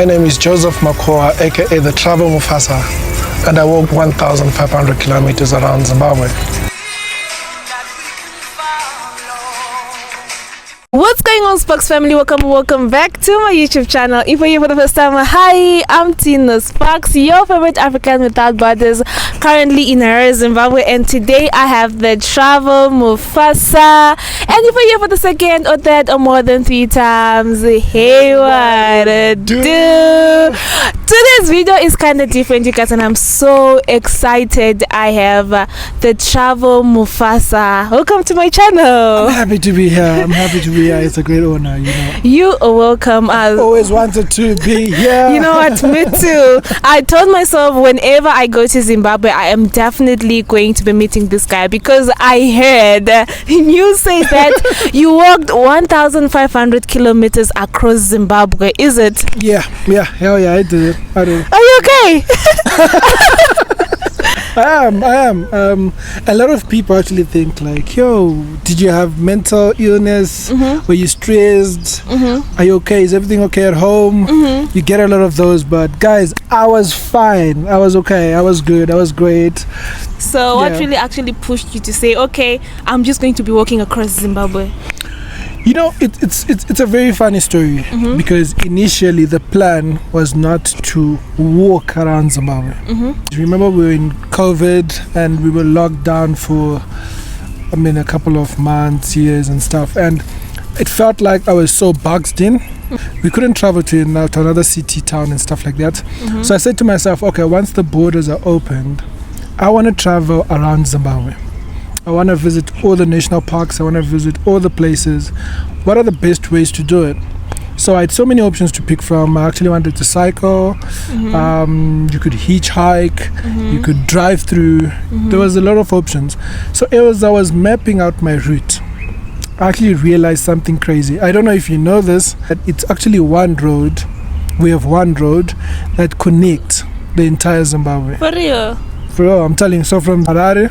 My name is Joseph Makoa, aka the Travel Mufasa, and I walked 1,500 kilometers around Zimbabwe. What's going on, Spax family? Welcome back to my YouTube channel. If you're here for the first time, hi, I'm Tina Spax, your favorite African without borders, currently in Harare, Zimbabwe, and today I have the Travel Mufasa. And if you're here for the second or third or more than 3 times, hey, what it do? Today's video is kind of different, you guys, and I'm so excited. I have the Travel Mufasa. Welcome to my channel. I'm happy to be here. It's a great honor, you know. You are welcome. I always wanted to be here. You know what? Me too. I told myself whenever I go to Zimbabwe, I am definitely going to be meeting this guy because I heard you say that you walked 1,500 kilometers across Zimbabwe. Is it? Yeah. Hell yeah, I did. Are you okay? I am. A lot of people actually think like, yo, did you have mental illness? Were you stressed? Are you okay? Is everything okay at home? You get a lot of those, but guys, I was fine. I was okay. I was good. I was great. So what really actually pushed you to say, okay, I'm just going to be walking across Zimbabwe? You know, it's a very funny story because initially the plan was not to walk around Zimbabwe. Remember, we were in COVID and we were locked down for, a couple of months, years and stuff, and it felt like I was so boxed in. We couldn't travel to another city, town and stuff like that. So I said to myself, okay, once the borders are opened, I want to travel around Zimbabwe. I want to visit all the national parks. I want to visit all the places. What are the best ways to do it? So I had so many options to pick from. I actually wanted to cycle. You could hitchhike. You could drive through. There was a lot of options. So I was mapping out my route. I actually realized something crazy. I don't know if you know this, but it's actually one road. We have one road that connects the entire Zimbabwe. For real? Bro, I'm telling you, so from Harare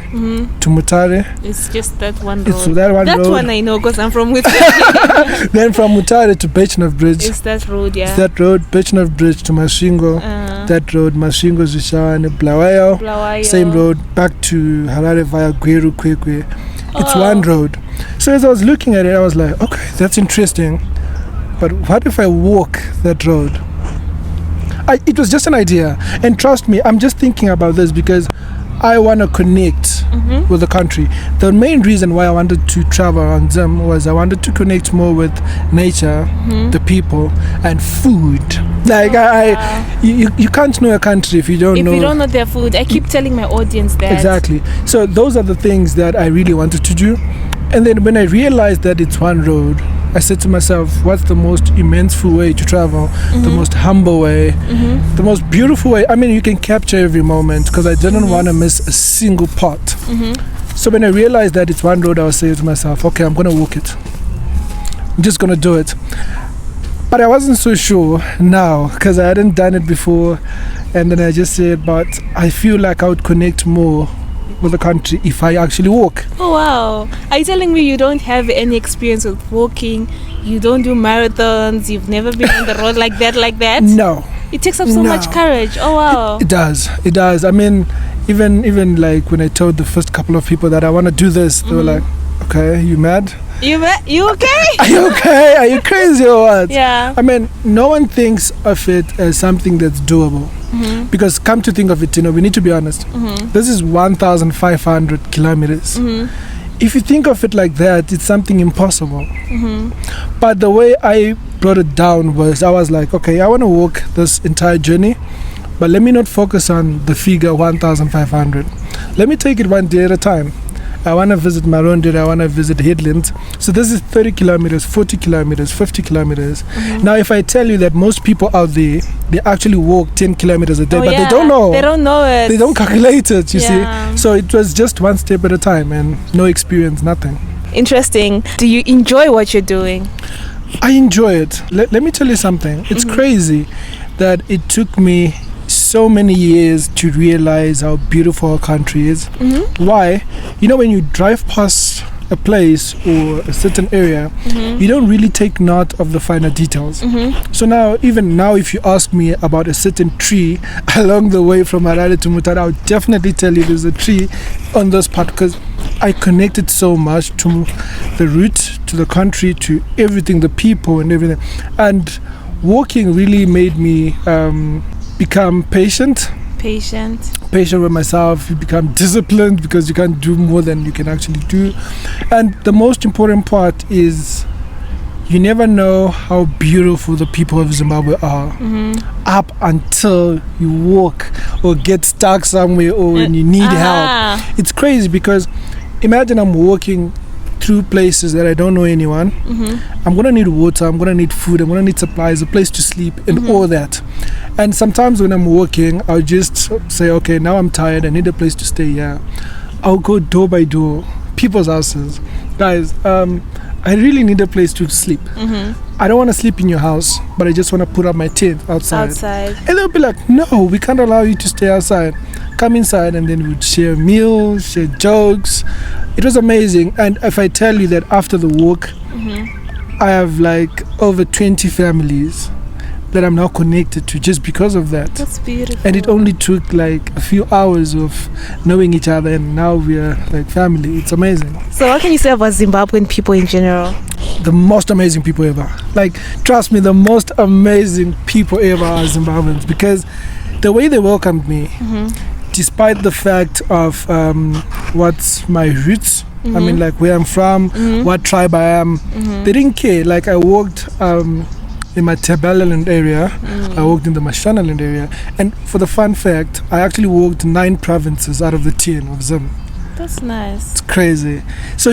to Mutare. It's just that one road. It's that one road. That one I know because I'm from Mutare. Then from Mutare to Capetown Bridge. It's that road, yeah. It's that road, Capetown Bridge to Masvingo. That road, Masvingo, Zvishavane, Bulawayo. Same road, back to Harare via Gweru, Kwekwe. It's one road. So as I was looking at it, I was like, okay, that's interesting. But what if I walk that road? It was just an idea, and trust me, I'm just thinking about this because I want to connect with the country. The main reason why I wanted to travel around Zim was I wanted to connect more with nature, the people, and food. Like you can't know a country if you don't know their food. I keep telling my audience that. Exactly. So those are the things that I really wanted to do. And then when I realized that it's one road, I said to myself, what's the most immenseful way to travel? The most humble way, the most beautiful way. I mean, you can capture every moment because I didn't want to miss a single part. So when I realized that it's one road, I was saying to myself, okay, I'm going to walk it. I'm just going to do it. But I wasn't so sure now because I hadn't done it before. And then I just said, but I feel like I would connect more with the country if I actually walk. Oh wow. Are you telling me you don't have any experience with walking? You don't do marathons? You've never been on the road like that? No. It takes up so much courage. Oh wow. It does. I mean, even like when I told the first couple of people that I want to do this, they were like, okay, you mad? You okay? Are you okay? Are you crazy or what? Yeah. I mean, no one thinks of it as something that's doable. Because come to think of it, we need to be honest. This is 1,500 kilometers. If you think of it like that, it's something impossible. But the way I brought it down was, I was like, okay, I want to walk this entire journey, but let me not focus on the figure 1,500. Let me take it one day at a time. I want to visit Marondera, I want to visit headlands. So this is 30 kilometers, 40 kilometers, 50 kilometers. Now, if I tell you that most people out there, they actually walk 10 kilometers a day, but they don't know. They don't know it. They don't calculate it, you see. So it was just one step at a time and no experience, nothing. Interesting. Do you enjoy what you're doing? I enjoy it. Let me tell you something. It's crazy that it took me so many years to realize how beautiful our country is. Why? You know, when you drive past a place or a certain area, you don't really take note of the finer details. So now, even now, if you ask me about a certain tree along the way from Harare to Mutara, I'll definitely tell you there's a tree on this part, because I connected so much to the route, to the country, to everything, the people and everything. And walking really made me become patient with myself. You become disciplined because you can't do more than you can actually do. And the most important part is you never know how beautiful the people of Zimbabwe are up until you walk or get stuck somewhere or when you need help. It's crazy, because imagine I'm walking through places that I don't know anyone. I'm gonna need water, I'm gonna need food, I'm gonna need supplies, a place to sleep, and all that. And sometimes when I'm walking, I'll just say, okay, now I'm tired, I need a place to stay here. I'll go door by door, people's houses. Guys, I really need a place to sleep. I don't want to sleep in your house, but I just want to put up my tent outside. And they'll be like, no, we can't allow you to stay outside. Come inside. And then we'd share meals, share jokes. It was amazing. And if I tell you that after the walk, I have like over 20 families that I'm now connected to just because of that. That's beautiful. And it only took like a few hours of knowing each other, and now we are like family. It's amazing. So what can you say about Zimbabwean people in general? The most amazing people ever. Like, trust me, the most amazing people ever are Zimbabweans, because the way they welcomed me, despite the fact of what's my roots, I mean, like where I'm from, what tribe I am, they didn't care. Like, I walked in my Tabeleland area, I walked in the Mashonaland area, and for the fun fact, I actually walked 9 provinces out of the 10 of Zim. That's nice. It's crazy. So,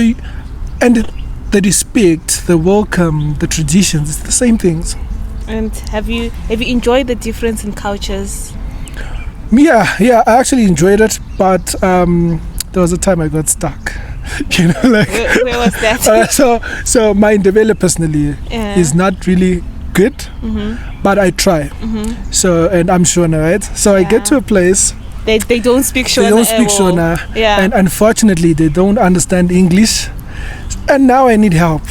the respect, the welcome, the traditions, it's the same things. And have you enjoyed the difference in cultures? Yeah, I actually enjoyed it, but there was a time I got stuck. You know, like where was that? So my Ndebele personally is not really good, but I try. So, and I'm Shona, right? So I get to a place. They don't speak Shona. They don't speak Shona. Yeah. And unfortunately, they don't understand English. And now I need help.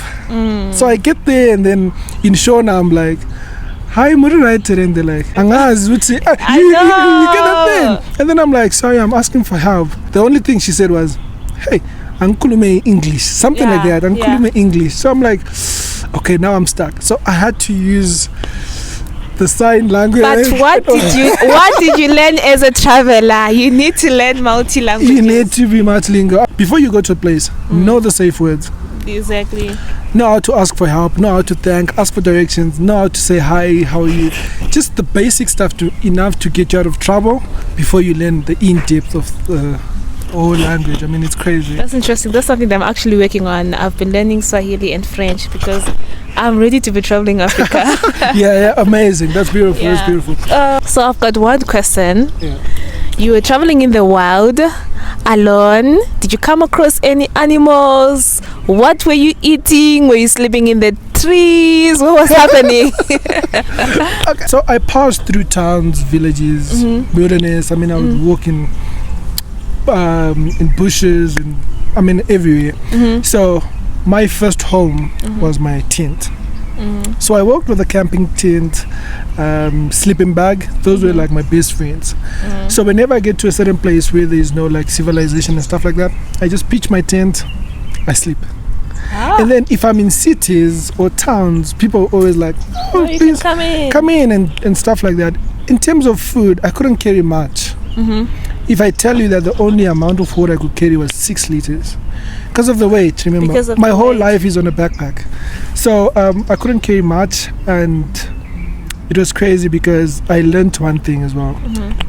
So I get there, and then in Shona, I'm like, hi, Muriraiter, and they're like, Angaz, you get that thing. And then I'm like, sorry, I'm asking for help. The only thing she said was, hey, Ankulume English, something like that. Ankulume English. So I'm like, okay, now I'm stuck. So I had to use the sign language. But what did you learn as a traveler? You need to learn multi-languages. You need to be multilingual. Before you go to a place, know the safe words. Exactly. Know how to ask for help, know how to thank, ask for directions, know how to say hi, how are you. Just the basic stuff enough to get you out of trouble before you learn the in-depth of the whole language. I mean, it's crazy. That's interesting. That's something that I'm actually working on. I've been learning Swahili and French because I'm ready to be traveling Africa. yeah, amazing. That's beautiful. Yeah. That's beautiful. So I've got one question. Yeah. You were traveling in the wild alone. Did you come across any animals? What were you eating? Were you sleeping in the trees? What was happening? Okay. So I passed through towns, villages, wilderness. I mean, I would walk in bushes, and I mean everywhere. So my first home was my tent. So I worked with a camping tent, sleeping bag. Those were like my best friends. So whenever I get to a certain place where there's no like civilization and stuff like that, I just pitch my tent, I sleep. And then if I'm in cities or towns, people are always like, oh, please come in and stuff like that. In terms of food, I couldn't carry much. If I tell you that the only amount of water I could carry was 6 liters because of the weight, remember, my whole life is on a backpack. So I couldn't carry much, and it was crazy because I learned one thing as well.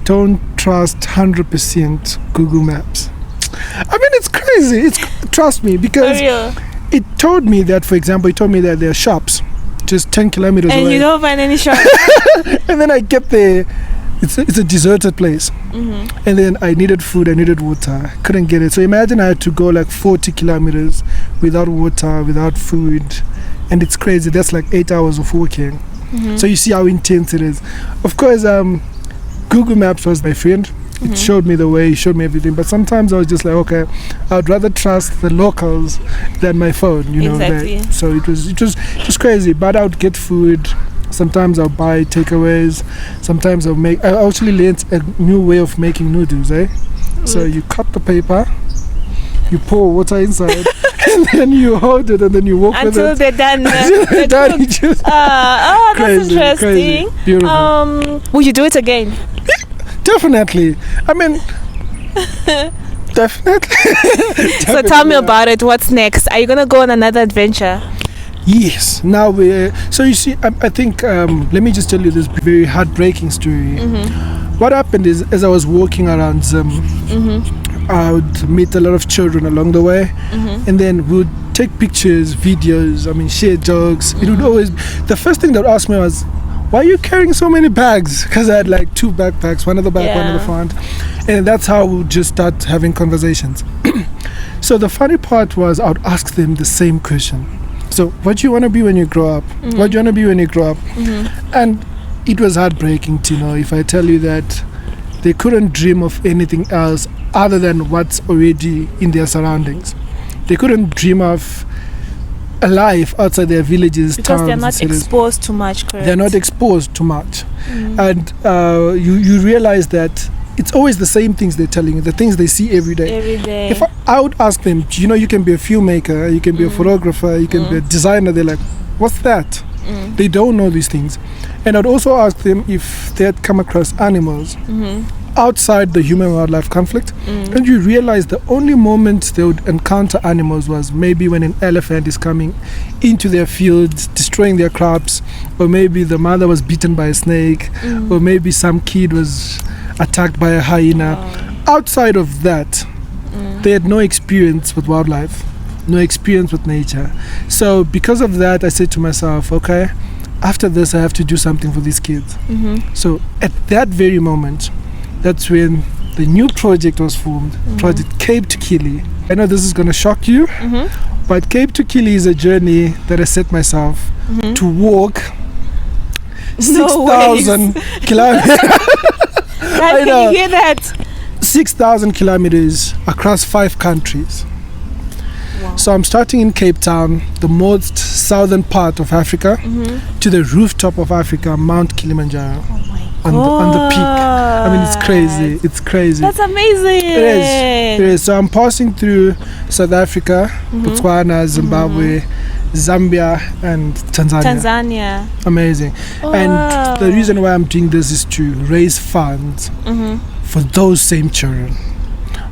Don't trust 100% Google Maps. I mean, it's crazy. Trust me, because it told me that, for example, there are shops just 10 kilometers away. And you don't find any shops. And then I get there. It's a deserted place. And then I needed food, I needed water. I couldn't get it. So imagine I had to go like 40 kilometers without water, without food. And it's crazy. That's like 8 hours of walking. So you see how intense it is. Of course, Google Maps was my friend. It showed me the way, showed me everything. But sometimes I was just like, okay, I'd rather trust the locals than my phone, you know. Exactly. So it was crazy. But I would get food. Sometimes I'll buy takeaways. Sometimes I actually learned a new way of making noodles, eh? So you cut the paper, you pour water inside, and then you hold it, and then you walk with it. Until they're done. Until they're done. That's Crazy, interesting. crazy. Beautiful. Will you do it again? Definitely. I mean, definitely. So tell me about it. What's next? Are you going to go on another adventure? Yes. Now so you see, I think, let me just tell you this very heartbreaking story. What happened is, as I was walking around Zim, I would meet a lot of children along the way, and then we would take pictures, videos, share jokes. It would always, the first thing they would ask me was, why are you carrying so many bags? Because I had like 2 backpacks, one at the back, one at the front. And that's how we would just start having conversations. So the funny part was, I would ask them the same question. So, what do you want to be when you grow up? What do you want to be when you grow up? And it was heartbreaking to know, if I tell you that they couldn't dream of anything else other than what's already in their surroundings. They couldn't dream of a life outside their villages, because towns, they're not exposed to much, correct? They're not exposed to much. And you realize that it's always the same things they're telling you, the things they see every day. Every day. If I would ask them, you can be a filmmaker, you can be a photographer, you can be a designer, they're like, what's that? They don't know these things. And I'd also ask them if they had come across animals outside the human-wildlife conflict. And you realize the only moment they would encounter animals was maybe when an elephant is coming into their fields, destroying their crops, or maybe the mother was bitten by a snake, or maybe some kid was attacked by a hyena. Outside of that, they had no experience with wildlife, no experience with nature. So because of that, I said to myself, okay, after this I have to do something for these kids. So at that very moment, that's when the new project was formed, Project Cape2Kili. I know this is going to shock you, but Cape2Kili is a journey that I set myself to walk 6,000 kilometers. Can you hear that? 6,000 kilometers across 5 countries. Wow. So I'm starting in Capetown, the most southern part of Africa, to the rooftop of Africa, Mount Kilimanjaro. Oh my on the peak. It's crazy. It's crazy. That's amazing. It is. So I'm passing through South Africa, Botswana, Zimbabwe, Zambia, and Tanzania. Amazing. And the reason why I'm doing this is to raise funds for those same children.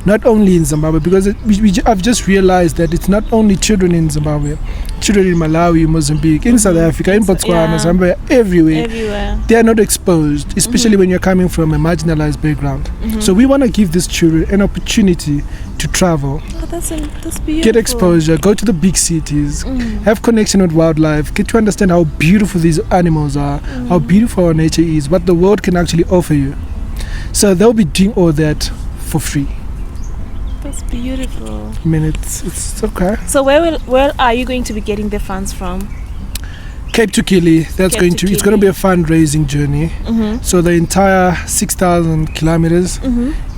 Not only in Zimbabwe, because I've just realized that it's not only children in Zimbabwe, children in Malawi, Mozambique, in South Africa, in Botswana, Zambia, everywhere. They are not exposed, especially when you're coming from a marginalized background. So we want to give these children an opportunity to travel, that's beautiful. Get exposure, go to the big cities, have connection with wildlife, get to understand how beautiful these animals are, how beautiful our nature is, what the world can actually offer you. So they'll be doing all that for free. That's beautiful. It's okay. So where are you going to be getting the funds from? Cape2Kili. It's going to be a fundraising journey. So the entire 6,000 kilometers,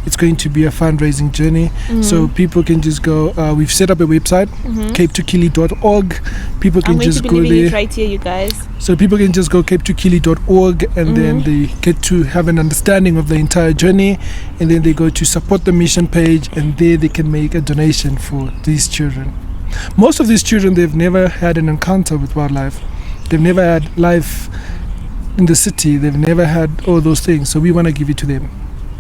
it's going to be a fundraising journey. So people can just go. We've set up a website, Cape2Kili.org. People can just go there. It right here, you guys. So people can just go Cape2Kili.org, and then they get to have an understanding of the entire journey, and then they go to support the mission page, and there they can make a donation for these children. Most of these children, they've never had an encounter with wildlife. They've never had life in the city. They've never had all those things. So we want to give it to them.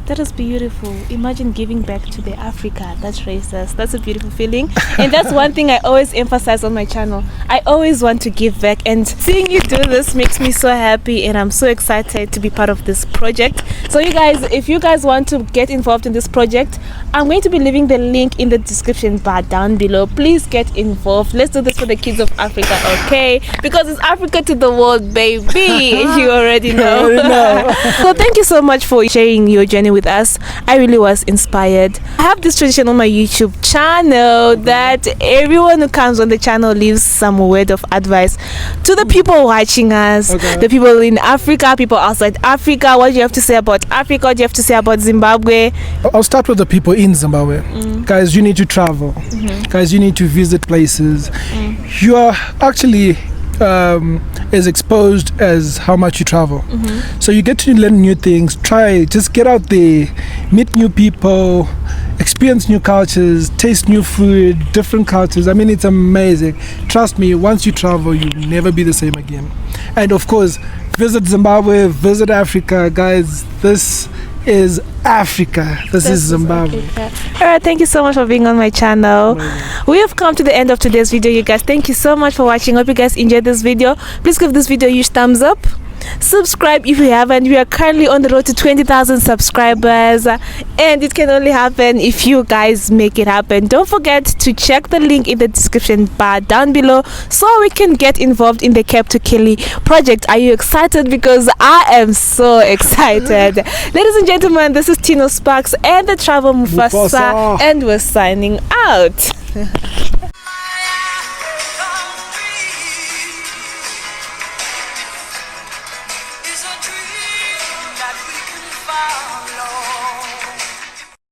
That is beautiful. Imagine giving back to the Africa that raised us. That's a beautiful feeling. And that's one thing I always emphasize on my channel. I always want to give back. And seeing you do this makes me so happy. And I'm so excited to be part of this project. So you guys, if you guys want to get involved in this project, I'm going to be leaving the link in the description bar down below. Please get involved. Let's do this for the kids of Africa, okay? Because it's Africa to the world, baby. You already know. So thank you so much for sharing your journey with with us, I really was inspired. I have this tradition on my YouTube channel that everyone who comes on the channel leaves some word of advice to the people watching us, the people in Africa, people outside Africa. What do you have to say about Africa? What do you have to say about Zimbabwe? I'll start with the people in Zimbabwe. Guys, you need to travel. Guys, you need to visit places. You are actually as exposed as how much you travel. So you get to learn new things. Just get out there, meet new people, experience new cultures, taste new food, different cultures. I mean, it's amazing. Trust me, once you travel, you'll never be the same again. And of course, visit Zimbabwe, visit Africa. Guys, this is Africa. This is Zimbabwe. Alright, thank you so much for being on my channel. We have come to the end of today's video, you guys. Thank you so much for watching. Hope you guys enjoyed this video. Please give this video a huge thumbs up. Subscribe if you haven't. We are currently on the road to 20,000 subscribers, and it can only happen if you guys make it happen. Don't forget to check the link in the description bar down below so we can get involved in the Cape2Kili Project. Are you excited? Because I am so excited. Ladies and gentlemen, this is Tino Sparks and the Travel Mufasa, and we're signing out.